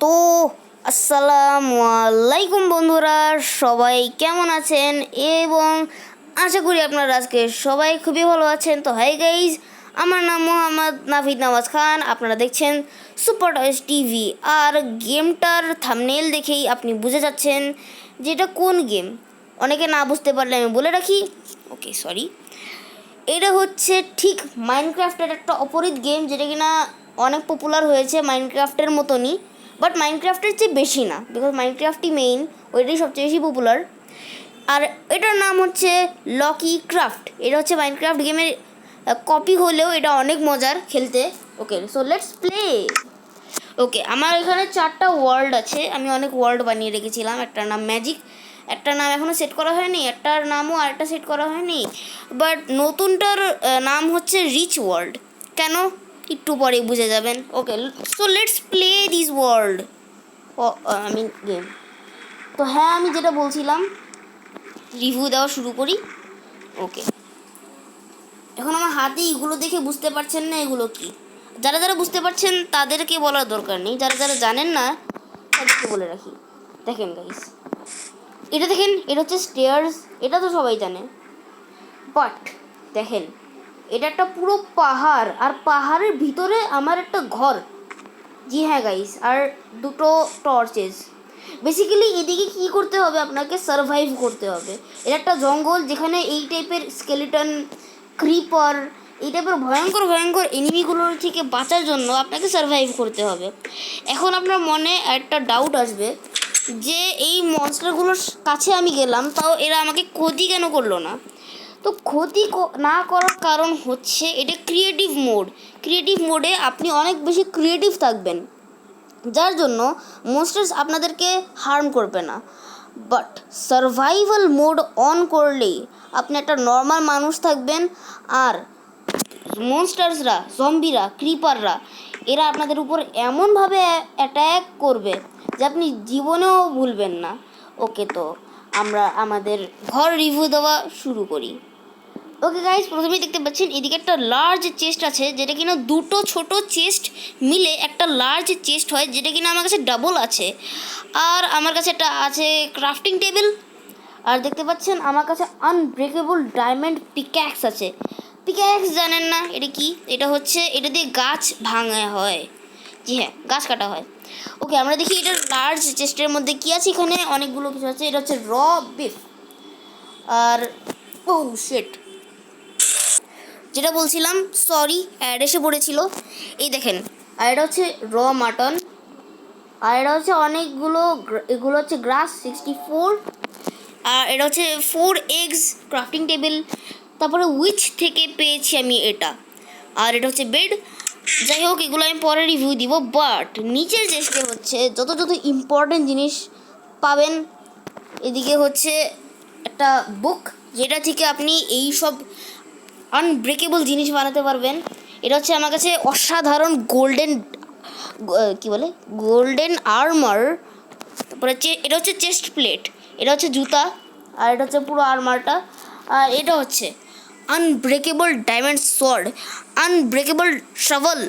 তো আসসালামু আলাইকুম বন্ধুরা, সবাই কেমন আছেন এবং আশা করি আপনারা আজকে সবাই খুবই ভালো আছেন। তো হাই গাইজ, আমার নাম মোহাম্মদ নাভিদ নওয়াজ খান, আপনারা দেখছেন সুপার টয়েস টিভি। আর গেমটার থাম্বনেল দেখেই আপনি বুঝে যাচ্ছেন যে এটা কোন গেম। অনেকে না বুঝতে পারলে আমি বলে রাখি, ওকে সরি, এটা হচ্ছে ঠিক মাইনক্রাফটের একটা অপরিচিত গেম, যেটা কিনা অনেক পপুলার হয়েছে মাইনক্রাফটের মতনই, বাট মাইনক্রাফটের চেয়ে বেশি না, বিকজ মাইনক্রাফটই মেইন, ওইটাই সবচেয়ে বেশি পপুলার। আর এটার নাম হচ্ছে লকি ক্রাফট। এটা হচ্ছে মাইনক্রাফট গেমের কপি হলেও এটা অনেক মজার খেলতে। ওকে, সো লেটস প্লে। ওকে, আমার এখানে 4টা ওয়ার্ল্ড আছে, আমি অনেক ওয়ার্ল্ড বানিয়ে রেখেছিলাম। একটার নাম ম্যাজিক, একটা নাম এখনও সেট করা হয়নি, একটার নামও আরেকটা সেট করা হয়নি, বাট নতুনটার নাম হচ্ছে রিচ ওয়ার্ল্ড। কেন একটু পরে বুঝে যাবেন। Okay, so let's play this world, I mean game. তো হ্যাঁ, আমি যেটা বলছিলাম, রিভিউ দেওয়া শুরু করি। ওকে, এখন আমার হাতে এগুলো দেখে বুঝতে পারছেন না এগুলো কি। যারা যারা বুঝতে পারছেন তাদেরকে বলার দরকার নেই, যারা যারা জানেন না তাদেরকে বলে রাখি। দেখেন গাইস, এটা দেখেন, এটা হচ্ছে স্টেয়ার্স, এটা তো সবাই জানে। বাট দেখেন, এটা একটা পুরো পাহাড়, আর পাহাড়ের ভিতরে আমার একটা ঘর। জি হ্যাঁ গাইস, আর দুটো টর্চেস। বেসিক্যালি এদিকে কী করতে হবে, আপনাকে সারভাইভ করতে হবে। এটা একটা জঙ্গল, যেখানে এই টাইপের স্কেলিটন, ক্রিপার, এই টাইপের ভয়ঙ্কর ভয়ঙ্কর এনিমিগুলোর থেকে বাঁচার জন্য আপনাকে সারভাইভ করতে হবে। এখন আপনার মনে একটা ডাউট আসবে যে এই মনস্টারগুলোর কাছে আমি গেলাম, তাও এরা আমাকে ক্ষতি কেন করলো না। তো ক্ষতি না করার কারণ হচ্ছে এটা ক্রিয়েটিভ মোড। ক্রিয়েটিভ মোডে আপনি অনেক বেশি ক্রিয়েটিভ থাকবেন, যার জন্য মনস্টার্স আপনাদেরকে হার্ম করবে না। বাট সার্ভাইভাল মোড অন করলেই আপনি একটা নর্মাল মানুষ থাকবেন, আর মনস্টার্সরা, জম্বিরা, ক্রিপাররা, এরা আপনাদের উপর এমনভাবে অ্যাট্যাক করবে যে আপনি জীবনেও ভুলবেন না। ওকে, তো আমরা আমাদের ঘর রিভিউ দেওয়া শুরু করি। ওকে গাইজ, প্রথমেই দেখতে পাচ্ছেন এদিকে একটা লার্জ চেস্ট আছে, যেটা কিনা দুটো ছোট চেস্ট মিলে একটা লার্জ চেস্ট হয়, যেটা কিনা আমার কাছে ডাবল আছে। আর আমার কাছে একটা আছে ক্রাফটিং টেবিল। আর দেখতে পাচ্ছেন আমার কাছে আনব্রেকেবল ডায়মন্ড পিক্যাক্স আছে। পিক্যাক্স জানেন না এটা কি? এটা হচ্ছে, এটা দিয়ে গাছ ভাঙা হয়। জি হ্যাঁ, গাছ কাটা হয়। ওকে, আমরা দেখি এটার লার্জ চেস্টের মধ্যে কী আছে। এখানে অনেকগুলো কিছু আছে। এটা হচ্ছে র বিফ, আর ও শিট, যেটা বলছিলাম, সরি অ্যাড এসে পড়েছিল। এই দেখেন, আর এটা হচ্ছে র মাটন, আর এটা হচ্ছে অনেকগুলো, এগুলো হচ্ছে গ্রাস 64, আর এটা হচ্ছে 4 এগস ক্রাফটিং টেবিল। তারপরে উইচ থেকে পেয়েছি আমি এটা, আর এটা হচ্ছে বেড। যাই হোক, এগুলো আমি পরে রিভিউ দিব। বাট নিচের চেষ্টা হচ্ছে যত যত ইম্পর্টেন্ট জিনিস পাবেন। এদিকে হচ্ছে একটা বুক, যেটা থেকে আপনি এই সব আনব্রেকেবল জিনিস বানাতে পারবেন। এটা হচ্ছে আমার কাছে অসাধারণ গোল্ডেন, কী বলে, গোল্ডেন আর্মার। তারপরে এটা হচ্ছে চেস্ট প্লেট, এটা হচ্ছে জুতা, আর এটা হচ্ছে পুরো আর্মারটা। আর এটা হচ্ছে unbreakable diamond sword, unbreakable shovel,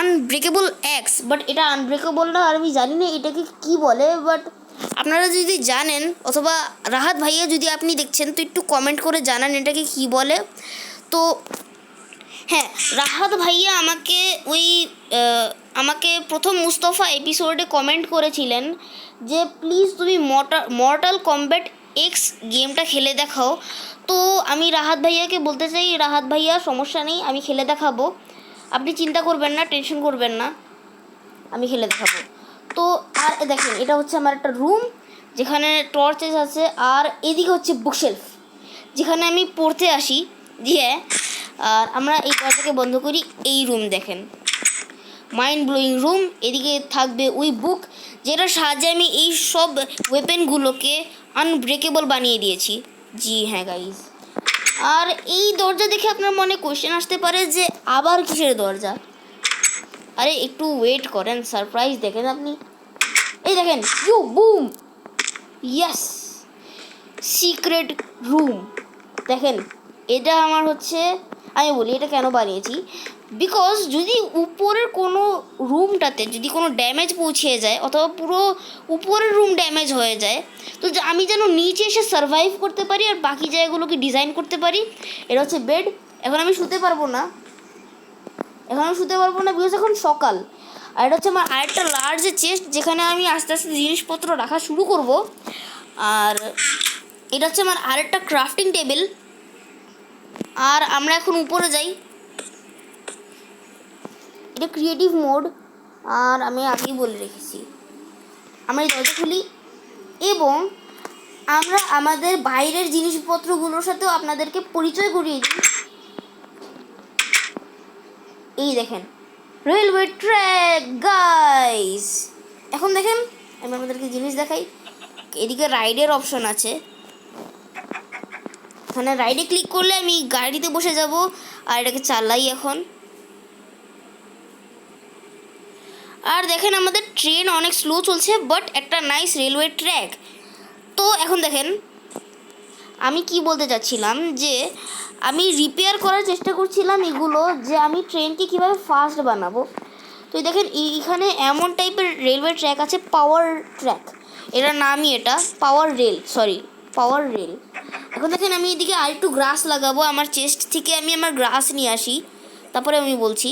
unbreakable axe. But এটা আনব্রেকেবল না, আর আমি জানি না এটাকে কী বলে। বাট আপনারা যদি জানেন, অথবা রাহাত ভাইয়া যদি আপনি দেখছেন, তো একটু কমেন্ট করে জানান এটাকে কী বলে। তো হ্যাঁ, রাহাত ভাইয়া আমাকে প্রথম মুস্তফা এপিসোডে কমেন্ট করেছিলেন যে প্লিজ তুমি মর্টাল কম্ব্যাট এক্স গেমটা খেলে দেখাও। তো আমি রাহাত ভাইয়াকে বলতে চাই, রাহাত ভাইয়া সমস্যা নেই, আমি খেলে দেখাবো, আপনি চিন্তা করবেন না, টেনশন করবেন না, আমি খেলে দেখাবো। তো আর দেখেন, এটা হচ্ছে আমার একটা রুম, যেখানে টর্চেস আছে, আর এদিকে হচ্ছে বুকশেলফ, যেখানে আমি পড়তে আসি। দিয়ে আর আমরা এই দরজাকে বন্ধ করি। এই রুম দেখেন, মাইন্ড ব্লোয়িং রুম। এদিকে থাকবে ওই বুক, যেটার সাহায্যে আমি এই সব ওয়েপেনগুলোকে আনব্রেকেবল বানিয়ে দিয়েছি। জি হ্যাঁ গাইজ, আর এই দরজা দেখে আপনার মনে কোয়েশ্চেন আসতে পারে যে আবার কিসের দরজা। আরে একটু ওয়েট করেন, সারপ্রাইজ দেখেন আপনি। এই দেখেন, ইউ বুম, ইয়েস, সিক্রেট রুম। দেখেন, এটা আমার হচ্ছে, আমি বলি এটা কেন বানিয়েছি। বিকজ যদি উপরের কোনো রুমটাতে যদি কোনো ড্যামেজ পৌঁছে যায় অথবা পুরো উপরের রুম ড্যামেজ হয়ে যায়, তো আমি যেন নিচে এসে সার্ভাইভ করতে পারি আর বাকি জায়গাগুলোকে ডিজাইন করতে পারি। এটা হচ্ছে বেড। এখন আমি শুতে পারবো না, বিকজ এখন সকাল। আর এটা হচ্ছে আমার আরেকটা লার্জ চেস্ট, যেখানে আমি আস্তে আস্তে জিনিসপত্র রাখা শুরু করব। আর এটা হচ্ছে আমার আরেকটা ক্রাফটিং টেবিল। আর আমরা এখন উপরে যাই। এটা ক্রিয়েটিভ মোড। আর আমি আগেই বলে রেখেছি, আমরা এই দরজা খুলি এবং আমরা আমাদের বাইরের জিনিসপত্রগুলোর সাথেও আপনাদেরকে পরিচয় করিয়ে দিই। এই দেখেন রেলওয়ে ট্র্যাক গাইস। এখন দেখেন আমি আপনাদেরকে জিনিস দেখাই। এদিকে রাইডের অপশন আছে, এখানে রাইডে ক্লিক করলে আমি গাড়িতে বসে যাব আর এটাকে চালাই এখন। আর দেখেন আমাদের ট্রেন অনেক স্লো চলছে, বাট একটা নাইস রেলওয়ে ট্র্যাক। তো এখন দেখেন আমি কি বলতে চাচ্ছিলাম, যে আমি রিপেয়ার করার চেষ্টা করছিলাম এগুলো, যে আমি ট্রেনকে কীভাবে ফাস্ট বানাবো। তো দেখেন এইখানে এমন টাইপের রেলওয়ে ট্র্যাক আছে, পাওয়ার ট্র্যাক, এটার নামই এটা পাওয়ার রেল। এখন দেখেন আমি এদিকে আর একটু গ্রাস লাগাবো, আমার চেস্ট থেকে আমি আমার গ্রাস নিয়ে আসি, তারপরে আমি বলছি।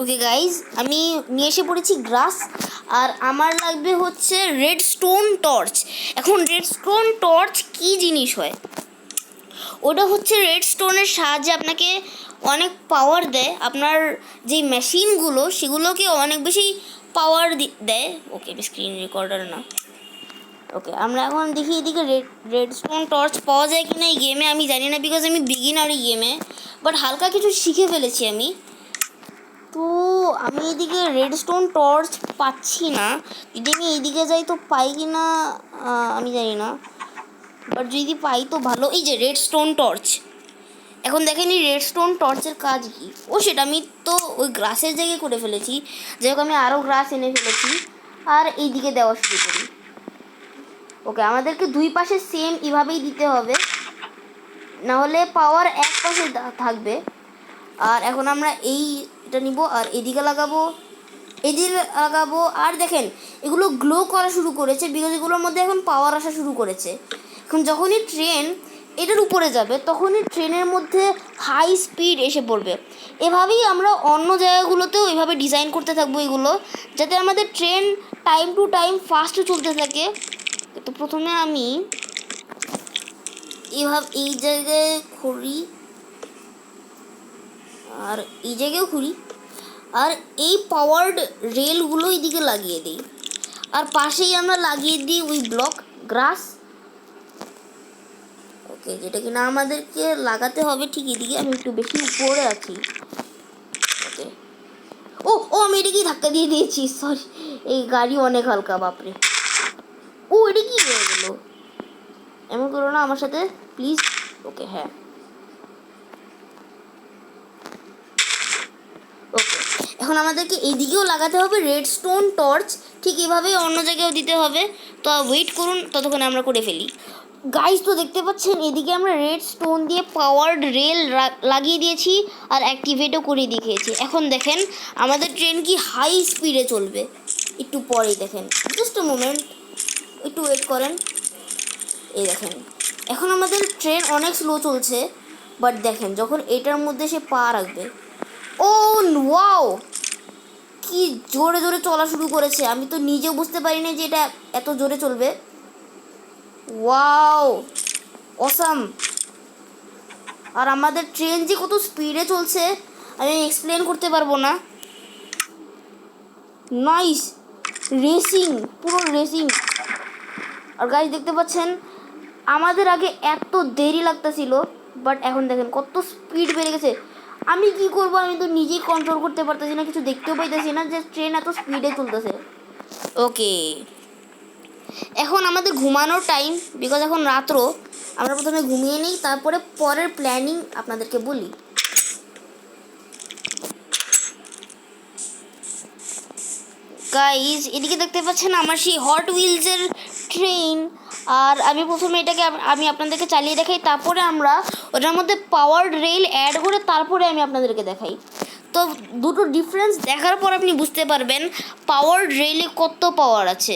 ওকে গাইজ, আমি নিয়ে এসে পড়েছি গ্রাস। আর আমার লাগবে হচ্ছে রেডস্টোন টর্চ। এখন রেডস্টোন টর্চ কী জিনিস হয়, ওটা হচ্ছে রেডস্টোনের সাহায্যে আপনাকে অনেক পাওয়ার দেয়, আপনার যে মেশিনগুলো সেগুলোকে অনেক বেশি পাওয়ার দেয়। ওকে, স্ক্রিন রেকর্ডার না। ওকে, আমরা এখন দেখি এদিকে রেডস্টোন টর্চ পাওয়া যায় কি না এই গেমে, আমি জানি না, বিকজ আমি বিগিনার এই গেমে, বাট হালকা কিছু শিখে ফেলেছি আমি। তো আমি এদিকে রেডস্টোন টর্চ পাচ্ছি না, যদি আমি এইদিকে যাই তো পাই কি না আমি জানি না, বাট যদি পাই তো ভালো। এই যে রেডস্টোন টর্চ, এখন দেখেন এই রেডস্টোন টর্চের কাজ কি। ও সেটা আমি তো ওই গ্রাসের জায়গায় করে ফেলেছি, যাই হোক আমি আরও গ্রাস এনে ফেলেছি আর এইদিকে দেওয়া শুরু করি। ওকে, আমাদেরকে দুই পাশে সেম এভাবেই দিতে হবে, নাহলে পাওয়ার এক পাশে থাকবে। আর এখন আমরা এইটা নিব আর এদিকে লাগাবো, আর দেখেন এগুলো গ্লো করা শুরু করেছে, বিকজ এগুলোর মধ্যে এখন পাওয়ার আসা শুরু করেছে। এখন যখনই ট্রেন এটার উপরে যাবে তখনই ট্রেনের মধ্যে হাই স্পিড এসে পড়বে। এভাবেই আমরা অন্য জায়গাগুলোতেও এভাবে ডিজাইন করতে থাকবো এগুলো, যাতে আমাদের train time to time fast চলতে থাকে। তো প্রথমে আমি এভাবে এই জায়গায় ঘুরি আর এই জায়গায়ও ঘুরি, আর এই পাওয়ার্ড রেলগুলো এদিকে লাগিয়ে দিই, আর পাশেই আমরা লাগিয়ে দিই ওই ব্লক গ্রাস। ওকে, যেটা কিনা আমাদেরকে লাগাতে হবে ঠিক এদিকে, আমি একটু বেশি উপরে আছি। ওকে, ও আমি এটাকেই ধাক্কা দিয়ে দিয়েছি, সরি। এই গাড়ি অনেক হালকা, বাপরে। ও এটা কি হয়ে গেল, এমন করো না আমার সাথে প্লিজ। ওকে, হ্যাঁ, ওকে। এখন আমাদেরকে এইদিকেও লাগাতে হবে রেডস্টোন টর্চ, ঠিক এভাবেই অন্য জায়গায়ও দিতে হবে। তো ওয়েট করুন, ততক্ষণে আমরা করে ফেলি। গাইস, তো দেখতে পাচ্ছেন এদিকে আমরা রেডস্টোন দিয়ে পাওয়ার্ড রেল লাগিয়ে দিয়েছি আর অ্যাক্টিভেটও করে দেখিয়েছি। এখন দেখেন আমাদের ট্রেন কি হাই স্পিডে চলবে, একটু পরেই দেখেন, জাস্ট আ মোমেন্ট, একটু ওয়েট করেন। এই দেখেন এখন আমাদের ট্রেন অনেক স্লো চলছে, বাট দেখেন যখন এটার মধ্যে সে পা রাখবে, ও ওয়াও, কি জোরে জোরে চলা শুরু করেছে। আমি তো নিজেও বুঝতে পারিনি যে এটা এত জোরে চলবে। Wow, awesome. আর আমাদের ট্রেন যে কত স্পিডে চলছে আমি এক্সপ্লেন করতে পারবো না। নাইস রেসিং, পুরো রেসিং। আর গাইস দেখতে পাচ্ছেন আমাদের আগে এত দেরি লাগতেছিল, বাট এখন দেখেন কত স্পিড বেড়ে গেছে। আমি কি করব, আমি তো নিজেই কন্ট্রোল করতে পারতেছি না, কিছু দেখতেও পাইতেছি না যে ট্রেন এত স্পিডে চলতেছে। ওকে, এখন আমাদের ঘুমানোর টাইম, বিকজ এখন রাত্র। আমরা প্রথমে ঘুমিয়ে নিই, তারপরে পরের প্ল্যানিং আপনাদেরকে বলি। গাইজ এদিকে দেখতে পাচ্ছেন আমার সেই হট হুইলসের ট্রেন, আর আমি প্রথমে এটাকে আমি আপনাদেরকে চালিয়ে দেখাই, তারপরে আমরা ওটার মধ্যে পাওয়ার রেল অ্যাড করে তারপরে আমি আপনাদেরকে দেখাই। তো দুটো ডিফারেন্স দেখার পর আপনি বুঝতে পারবেন পাওয়ার রেলে কত পাওয়ার আছে।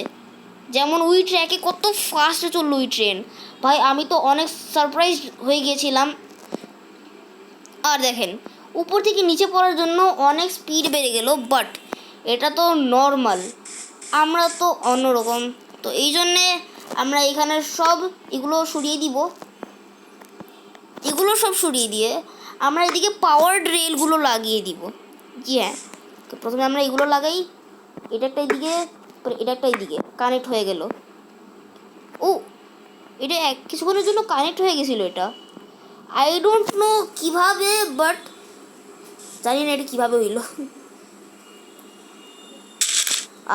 যেমন ওই ট্র্যাকে কত ফাস্টে চললো ওই ট্রেন, ভাই আমি তো অনেক সারপ্রাইজ হয়ে গিয়েছিলাম। আর দেখেন উপর থেকে নিচে পড়ার জন্য অনেক স্পিড বেড়ে গেল, বাট এটা তো নর্মাল, আমরা তো অন্যরকম। তো এই জন্যে আমরা এখানে সব এগুলো সরিয়ে দিব, এগুলো সব সরিয়ে দিয়ে আমরা এদিকে পাওয়ার রেলগুলো লাগিয়ে দিব। জি হ্যাঁ, তো প্রথমে আমরা এগুলো লাগাই, এটা একটা এদিকে, এটা একটা এদিকে কানেক্ট হয়ে গেল। ও এটা কিছুক্ষণের জন্য কানেক্ট হয়ে গেছিলো, এটা আই ডোন্ট নো কীভাবে, বাট জানি না এটা কীভাবে হইল।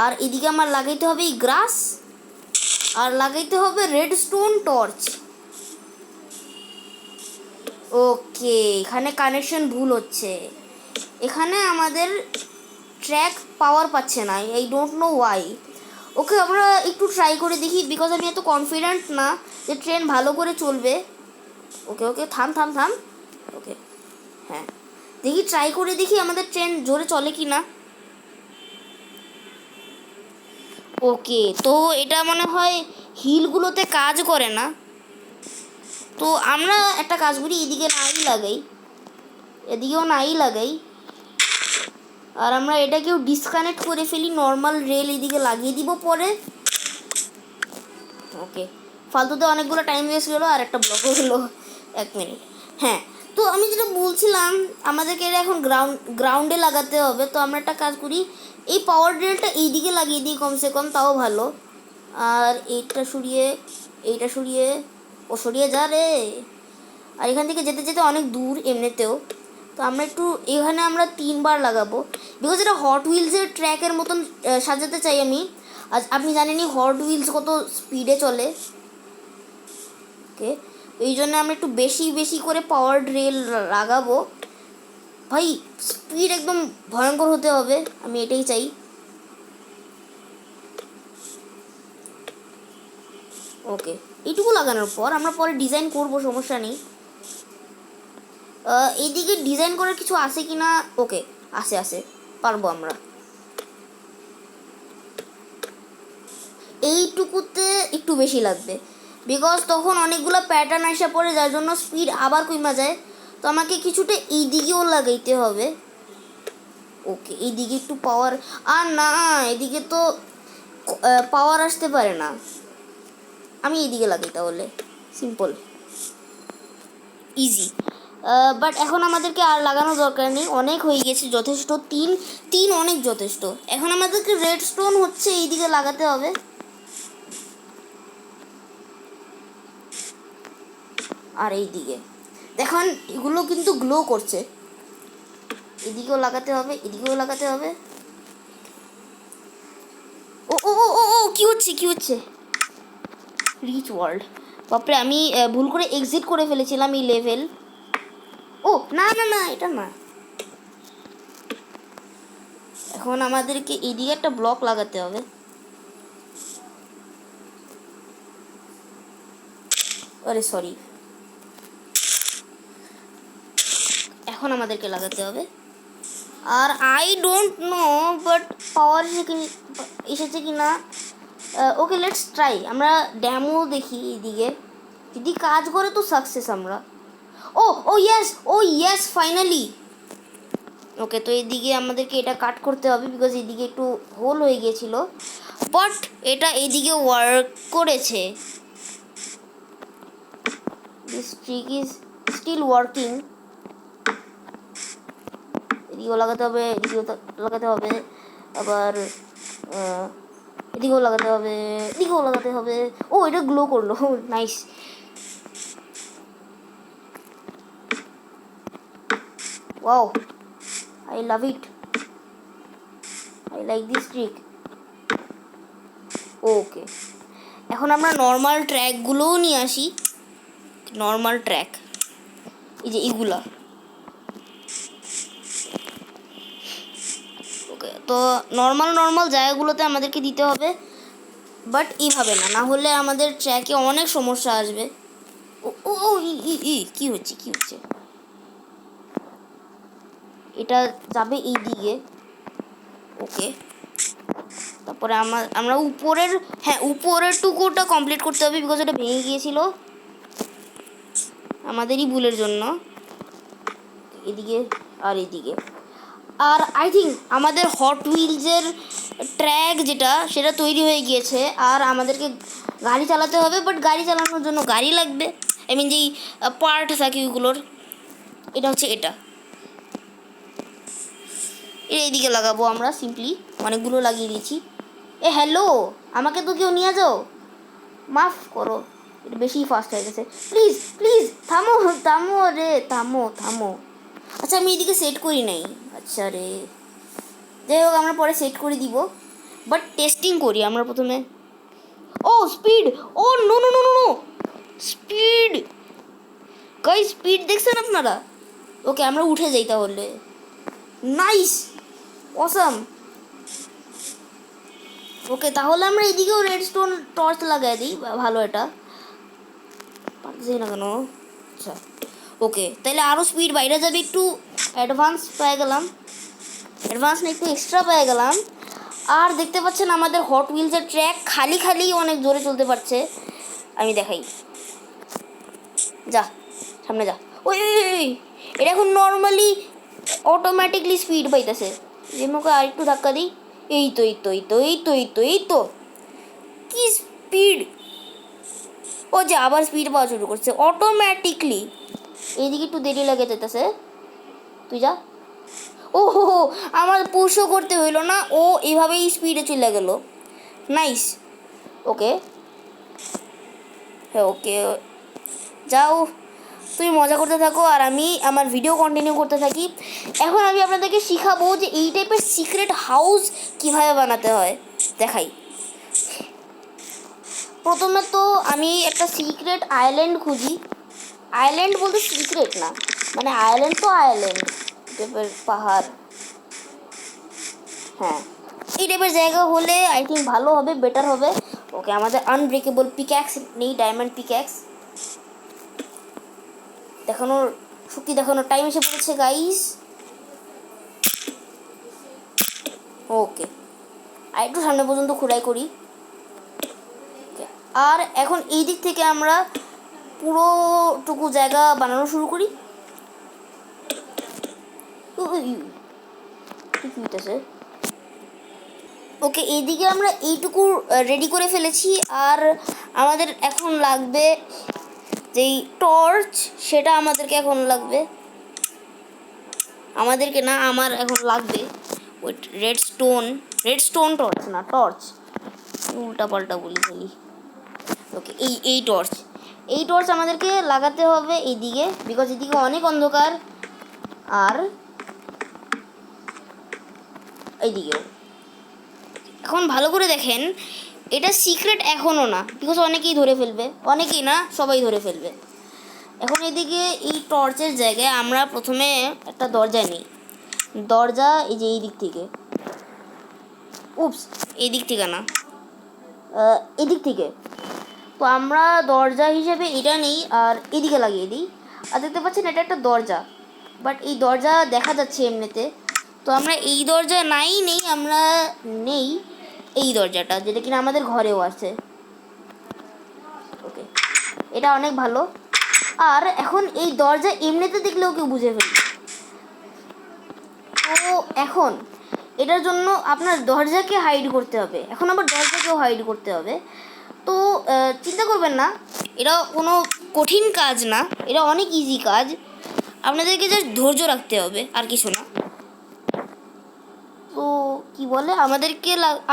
আর এদিকে আমার লাগাইতে হবে এই গ্রাস, আর লাগাইতে হবে রেডস্টোন টর্চ। ওকে, এখানে কানেকশন ভুল হচ্ছে, এখানে আমাদের ট্র্যাক পাওয়ার পাচ্ছে না, আই ডোন্ট নো ওয়াই। ওকে আমরা একটু ট্রাই করে দেখি, বিকজ আমি এত কনফিডেন্ট না যে ট্রেন ভালো করে চলবে। ওকে ওকে থাম থাম থাম, ওকে হ্যাঁ দেখি, ট্রাই করে দেখি আমাদের ট্রেন জোরে চলে কি না। ওকে, তো এটা মনে হয় হিলগুলোতে কাজ করে না, তো আমরা একটা কাজ করি, এদিকে নাই লাগাই, এদিকেও নাই লাগাই, আর আমরা এটাকেও ডিসকানেক্ট করে ফেলি, নর্মাল রেল এদিকে লাগিয়ে দিব পরে। ওকে, ফালতুতে অনেকগুলো টাইম ওয়েস্ট গেলো, আর একটা ব্লকও হলো, 1 মিনিট। হ্যাঁ, তো আমি যেটা বলছিলাম আমাদেরকে এটা এখন গ্রাউন্ডে লাগাতে হবে। তো আমরা একটা কাজ করি, এই পাওয়ার রেলটা এইদিকে লাগিয়ে দিই কমসে কম, তাও ভালো। আর এইটা সরিয়ে ও সরিয়ে যা রে। আর এখান থেকে যেতে যেতে অনেক দূর এমনিতেও, তো আমরা একটু এখানে আমরা 3 বার লাগাবো, বিকজ এটা হট হুইলসের ট্র্যাকের মতন সাজাতে চাই আমি। আজ আপনি জানেনই হট হুইলস কত স্পিডে চলে। ওকে, এই জন্য আমরা একটু বেশি বেশি করে পাওয়ার রেল লাগাবো, ভাই স্পিড একদম ভয়ঙ্কর হতে হবে, আমি এটাই চাই। ওকে, এইটুকু লাগানোর পর আমরা পরে ডিজাইন করব, সমস্যা নেই। এইদিকে ডিজাইন করার কিছু আছে কি না? ওকে, আছে পারবো আমরা। এইটুকুতে একটু বেশি লাগবে, বিকজ তখন অনেকগুলো প্যাটার্ন আসা পড়ে, যার জন্য স্পিড আবার কমা যায়। তো আমাকে কিছুটা এই দিকেও লাগাইতে হবে। ওকে, এইদিকে একটু পাওয়ার, আর না এদিকে তো পাওয়ার আসতে পারে না, আমি এইদিকে লাগাই তাহলে, সিম্পল ইজি। বাট এখন আমাদেরকে আর লাগানোর দরকার নেই, অনেক হয়ে গেছে, যথেষ্ট, 3 অনেক যথেষ্ট। এখন আমাদেরকে রেডস্টোন হচ্ছে এইদিকে লাগাতে হবে। আর এইদিকে দেখুন এগুলো কিন্তু গ্লো করছে, এদিকেও লাগাতে হবে, এদিকেও লাগাতে হবে। ও ও ও ও ও কি হচ্ছে রিচ ওয়ার্ল্ড, বাপরে আমি ভুল করে এক্সিট করে ফেলেছিলাম এই লেভেল। ও না না না, এটা না। এখন আমাদেরকে এইদিকে একটা ব্লক লাগাতে হবে। আরে সরি, এখন আমাদেরকে লাগাতে হবে। আর আই ডোন্ট নো বাট পাওয়ার এসেছে কি না। ওকে লেটস ট্রাই, আমরা ড্যামো দেখি এইদিকে, যদি কাজ করে তো সাকসেস আমরা। ও ইয়েস ফাইনালি। ওকে, তো এইদিকে আমাদেরকে এটা কাট করতে হবে, বিকজ এইদিকে একটু হোল হয়ে গিয়েছিল, বাট এটা এইদিকে ওয়ার্ক করেছে। This trick is still working. এদিকেও লাগাতে হবে, এদিকেও লাগাতে হবে, আবার এদিকেও লাগাতে হবে, এদিকেও লাগাতে হবে। ও এটা গ্লো করলো, nice. Wow, I love it, I like this trick. Okay, এখন আমরা নর্মাল ট্র্যাকগুলোও নিয়ে আসি, নর্মাল ট্র্যাক এই যে এইগুলা। ওকে, তো নর্মাল জায়গাগুলোতে আমাদেরকে দিতে হবে, বাট এইভাবে না, না হলে আমাদের ট্র্যাকে অনেক সমস্যা আসবে। ও ও ই ই ই কি হচ্ছে এটা যাবে এই দিকে। ওকে, তারপরে আমরা উপরের টুকুটা কমপ্লিট করতে হবে, বিকজ এটা ভেঙে গিয়েছিল আমাদেরই ভুলের জন্য। এদিকে আর এদিকে। আর আই থিঙ্ক আমাদের হট হুইলসের ট্র্যাক সেটা তৈরি হয়ে গিয়েছে। আর আমাদেরকে গাড়ি চালাতে হবে, বাট গাড়ি চালানোর জন্য গাড়ি লাগবে, আই মিন যেই পার্ট থাকে ওইগুলোর। এটা হচ্ছে এটা এইদিকে লাগাবো আমরা, সিম্পলি অনেকগুলো লাগিয়ে দিয়েছি। হ্যালো, আমাকে তো কেউ নিয়ে যাও, মাফ করো, এটা বেশি ফাস্ট হয়ে গেছে। প্লিজ প্লিজ থামো থামো রে, থামো থামো। আচ্ছা আমি এদিকে সেট করি নাই, আচ্ছা রে, যাই হোক আমরা পরে সেট করে দিব, বাট টেস্টিং করি আমরা প্রথমে। Oh speed, oh no no no no no, speed guys, speed দেখছেন আপনারা? ওকে আমরা উঠে যাই তাহলে। Nice, awesome. ওকে তাহলে আমরা এদিকেও রেডস্টোন টর্চ লাগাই দিই, ভালো, এটা পাচ্ছি না কেন। আচ্ছা ওকে, তাহলে আরও স্পিড বাইরে যাবে, একটু অ্যাডভান্স পেয়ে গেলাম, অ্যাডভান্স না একটু এক্সট্রা পেয়ে গেলাম। আর দেখতে পাচ্ছেন আমাদের হট হুইলসের ট্র্যাক খালি খালি অনেক জোরে চলতে পারছে। আমি দেখাই, যা সামনে যা। ওই এটা এখন নর্মালি অটোমেটিকলি স্পিড পাইতেছে। রিমোকে আর একটু ধাক্কা দিই, এই তো এই তো এই তো এই তো এই তো এই তো, কি স্পিড! ও যে আবার স্পিড পাওয়া শুরু করছে অটোমেটিকলি। এইদিকে একটু দেরি লাগে যেতেছে, তুই যা। ও হো, আমার পুশও করতে হইলো না, ও এভাবেই স্পিডে চলে গেল। নাইস। ওকে হ্যাঁ ওকে, যাও তুমি মজা করতে থাকো আর আমি আমার ভিডিও কন্টিনিউ করতে থাকি। এখন আমি আপনাদেরকে শিখাবো যে এই টাইপের সিক্রেট হাউস কীভাবে বানাতে হয়, দেখাই। প্রথমে তো আমি একটা সিক্রেট আইল্যান্ড খুঁজি। আইল্যান্ড বলতে সিক্রেট না, মানে আইল্যান্ড তো আইল্যান্ড টাইপের পাহাড়, হ্যাঁ এই টাইপের জায়গা হলে আই থিঙ্ক ভালো হবে, বেটার হবে। ওকে আমাদের আনব্রেকেবল পিক্যাক্স নেই, ডায়মন্ড পিক্যাক্স দেখানোর শক্তি দেখানোর টাইম এসে পড়েছে গাইস। ওকে আর একটু সামনে পর্যন্ত খোদাই করি। আর এখন এই দিক থেকে আমরা পুরোটুকু জায়গা বানানো শুরু করি। ঠিক হইতেছে। ওকে এইদিকে আমরা এইটুকু রেডি করে ফেলেছি। আর আমাদের এখন লাগবে যেই টর্চ, সেটা আমাদেরকে এখন লাগবে, আমাদেরকে না আমার এখন লাগবে ওই রেডস্টোন টর্চ, না টর্চ, উল্টা পাল্টা বলি ফেলি। ওকে এই টর্চ আমাদেরকে লাগাতে হবে এইদিকে, বিকজ এদিকে অনেক অন্ধকার। আর এইদিকেও এখন ভালো করে দেখেন, এটা সিক্রেট এখনও না, বিকজ অনেকেই ধরে ফেলবে, অনেকেই না সবাই ধরে ফেলবে। এখন এদিকে এই টর্চের জায়গায় আমরা প্রথমে একটা দরজা নিই। দরজা এই যে এই দিক থেকে, উপস এই দিক থেকে না, এদিক থেকে। তো আমরা দরজা হিসেবে এটা নিই আর এদিকে লাগিয়ে দিই। আর দেখতে পাচ্ছেন এটা একটা দরজা, বাট এই দরজা দেখা যাচ্ছে এমনিতে। তো আমরা এই দরজা নেই, আমরা নেই এই দরজাটা, যেটা কিনা আমাদের ঘরেও আছে। ওকে এটা অনেক ভালো। আর এখন এই দরজা এমনিতে দেখলেও কেউ বুঝে ফেলবে। তো এখন এটার জন্য আপনার দরজাকে হাইড করতে হবে, এখন আবার দরজাকেও হাইড করতে হবে। তো চিন্তা করবেন না, এটা কোনো কঠিন কাজ না, এটা অনেক ইজি কাজ। আপনাদেরকে জাস্ট ধৈর্য রাখতে হবে, আর কিছু না। তো কি বলে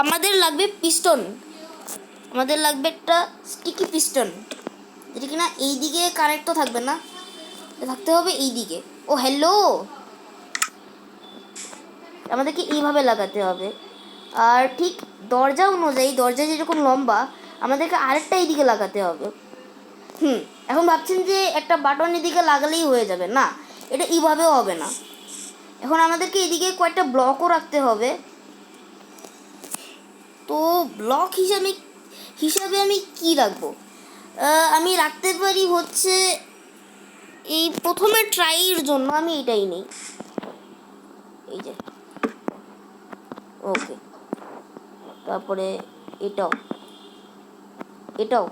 আমাদের লাগবে পিস্টন, আমাদের লাগবে একটা স্টিকি পিস্টন, যেটা কিনা এই দিকে কানেক্ট তো থাকবে না, থাকতে হবে এই দিকে। ও হ্যালো, আমাদেরকে এইভাবে লাগাতে হবে। আর ঠিক দরজা অনুযায়ী, দরজা যেরকম লম্বা, আমাদেরকে আরেকটা এইদিকে লাগাতে হবে। এখন ভাবছেন যে একটা বাটন এদিকে লাগালেই হয়ে যাবে, না, এটা এইভাবেও হবে না। এখন আমাদেরকে এদিকে কয়েকটা ব্লকও রাখতে হবে। তো ব্লক হিসাবে আমি কি রাখবো? আমি রাখতে পারি হচ্ছে এই প্রথমে ট্রাইয়ের জন্য আমি এটাই নেই। এই যে, ওকে। তারপরে এটাও, এটাও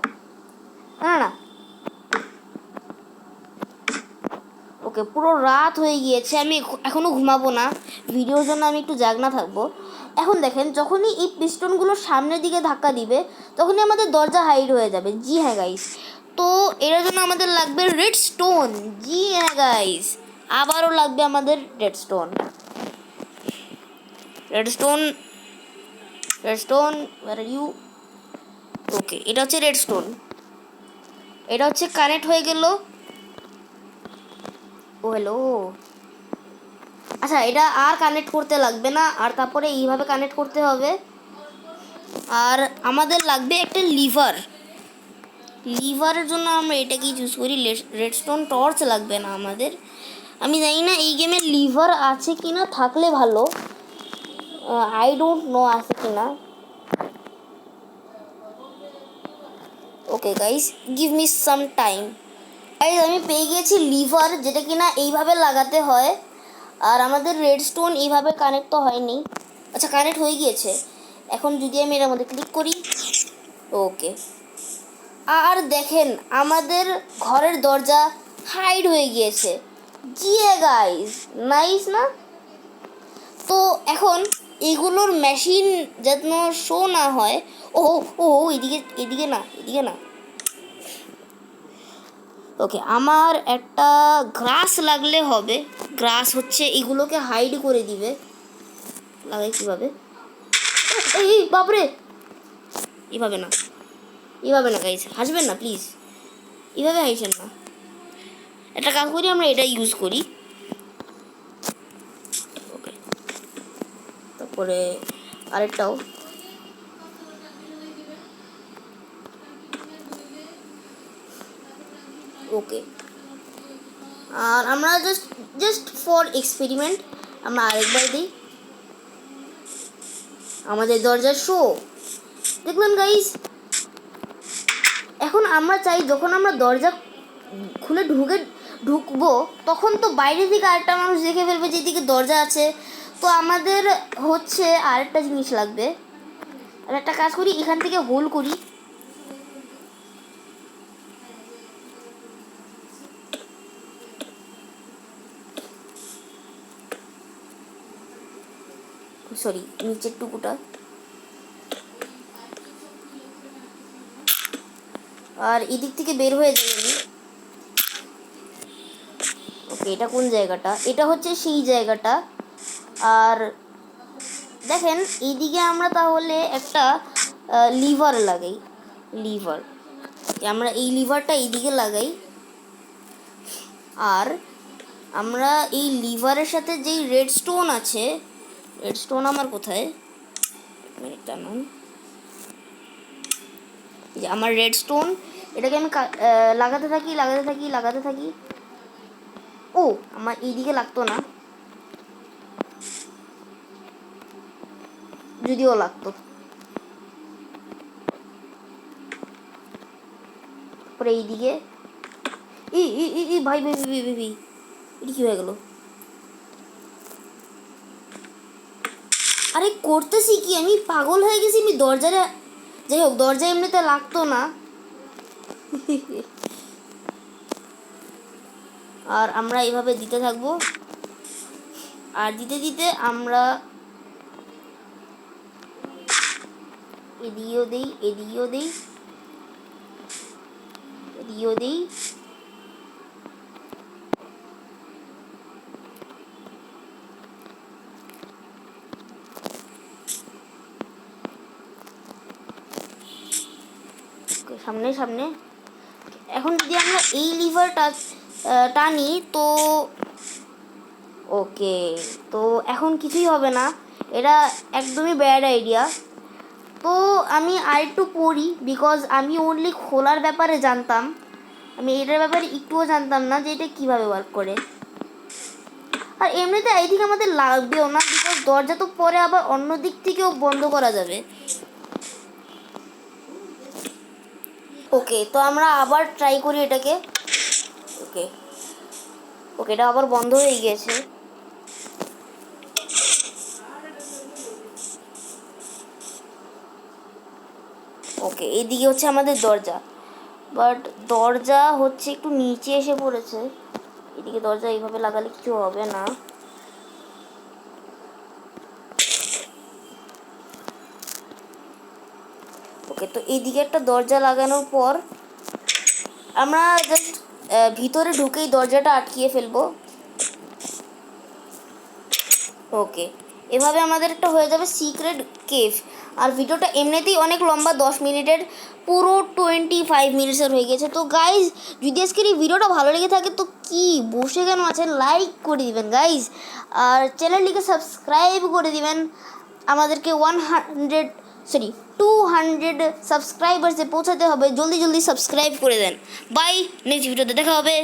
না না, ওকে। পুরো রাত হয়ে গিয়েছে, আমি এখনও ঘুমাবো না, ভিডিওর জন্য আমি একটু জাগনা থাকবো। এখন দেখেন, যখনই এই পিস্টনগুলো সামনের দিকে ধাক্কা দিবে তখনই আমাদের দরজা হাইড হয়ে যাবে। জি হ্যাঁ গাইস, তো এটার জন্য আমাদের লাগবে রেড স্টোন। জি হ্যাঁ গাইস, আবারও লাগবে আমাদের redstone. Redstone, redstone, where are you? Okay, এটা হচ্ছে রেড স্টোন। এটা হচ্ছে কানেক্ট হয়ে গেল। ও হ্যালো, আচ্ছা এটা আর কানেক্ট করতে লাগবে না, আর তারপরে এইভাবে কানেক্ট করতে হবে। আর আমাদের লাগবে একটা লিভার। লিভারের জন্য আমরা এটাকেই চুজ করি। রেডস্টোন টর্চ লাগবে না আমাদের। আমি জানি না এই গেমে লিভার আছে কি না, থাকলে ভালো, আই ডোন্ট নো আছে কি না। Okay guys, give me some time. Guys আমি পেয়ে গিয়েছি লিভার, যেটা কিনা এইভাবে লাগাতে হয়। আর আমাদের রেডস্টোন এইভাবে কানেক্ট তো হয়নি, আচ্ছা কানেক্ট হয়ে গিয়েছে। এখন যদি আমি এর মধ্যে ক্লিক করি, ওকে। আর দেখেন আমাদের ঘরের দরজা হাইড হয়ে গিয়েছে। জিয়ে গাইস, নাইস না? তো এখন এগুলোর মেশিন যেন শো না হয়। ও ও এদিকে, এদিকে না, এদিকে না। ওকে, আমার একটা গ্রাস লাগলে হবে। গ্রাস হচ্ছে এগুলোকে হাইড করে দিবে। লাগাই কীভাবে? এই বাপরে, এভাবে না, এভাবে না গাইস, হাসবেন না প্লিজ, এভাবে হাসেন না। একটা কাজ করি, আমরা এটা ইউজ করি। ওকে, তারপরে আরেকটাও। ওকে, আর আমরা জাস্ট ফর এক্সপেরিমেন্ট আমরা আরেকবার দিই। আমাদের দরজার শো দেখলেন গাইস। এখন আমরা চাই যখন আমরা দরজা খুলে ঢুকবো তখন তো বাইরে থেকে আরেকটা মানুষ দেখে ফেলবে যে এদিকে দরজা আছে। তো আমাদের হচ্ছে আরেকটা জিনিস লাগবে। আর একটা কাজ করি, এখান থেকে হোল করি। সরি, নিচের টুকুটা। আর এদিক থেকে বের হয়ে যাই আমি। ওকে, এটা কোন জায়গাটা? এটা হচ্ছে সেই জায়গাটা। আর দেখেন এইদিকে আমরা তাহলে একটা লিভার লাগাই। লিভার, আমরা এই লিভারটা এইদিকে লাগাই। আর আমরা এই লিভারের সাথে যেই রেড স্টোন আছে, রেড স্টোন আমার কোথায়? মিনিটটা নাম, এই যে আমার রেড স্টোন। এটাকে আমি লাগাতে থাকি, লাগাতে থাকি, লাগাতে থাকি। ও আমার এইদিকে লাগতো না, যদিও লাগতো। তারপরে এইদিকে ভাই ভাই ভাই ভাই ভাই, এটি কী হয়ে গেল? আরে করতেছি কি, আমি পাগল হয়ে গেছি। আমি দরজাটা, যাই হোক দরজা এমনিতে লাগতো না। আর আমরা এইভাবে দিতে থাকবো। আর দিতে দিতে আমরা এদিকেও দিই, এদিকেও দিই, এদিকেও দিই। সামনে সামনে। এখন যদি আমরা এই লিভারটা টানি তো ওকে, তো এখন কিছুই হবে না। এটা একদমই ব্যাড আইডিয়া। তো আমি আরেকটু পড়ি, বিকজ আমি অনলি খোলার ব্যাপারে জানতাম, আমি এটার ব্যাপারে একটুও জানতাম না যে এটা কীভাবে ওয়ার্ক করে। আর এমনিতে এই দিকে আমাদের লাগবেও না, বিকজ দরজা তো পরে আবার অন্য দিক থেকেও বন্ধ করা যাবে। ওকে, তো আমরা আবার ট্রাই করি এটাকে। ওকে ওকে, এটা আবার বন্ধ হয়ে গিয়েছে। ওকে, এইদিকে হচ্ছে আমাদের দরজা, বাট দরজা হচ্ছে একটু নিচে এসে পড়েছে। এদিকে দরজা এইভাবে লাগালে কিছু হবে না। ওকে, তো এইদিকে একটা দরজা লাগানোর পর আমরা জাস্ট ভিতরে ঢুকেই দরজাটা আটকিয়ে ফেলবো। ওকে, এভাবে আমাদের একটা হয়ে যাবে সিক্রেট কেভ। আর ভিডিওটা এমনিতেই অনেক লম্বা, 10 মিনিটের, পুরো 25 মিনিটসের হয়ে গেছে। তো গাইজ, যদি আজকের এই ভিডিওটা ভালো লেগে থাকে তো কি বসে কেন আছেন, লাইক করে দিবেন গাইজ, আর চ্যানেলটিকে সাবস্ক্রাইব করে দিবেন। আমাদেরকে 200 সাবস্ক্রাইবার্সে পৌঁছাতে হবে। জলদি জলদি সাবস্ক্রাইব করে দেন। বাই, নেক্সট ভিডিওতে দেখা হবে।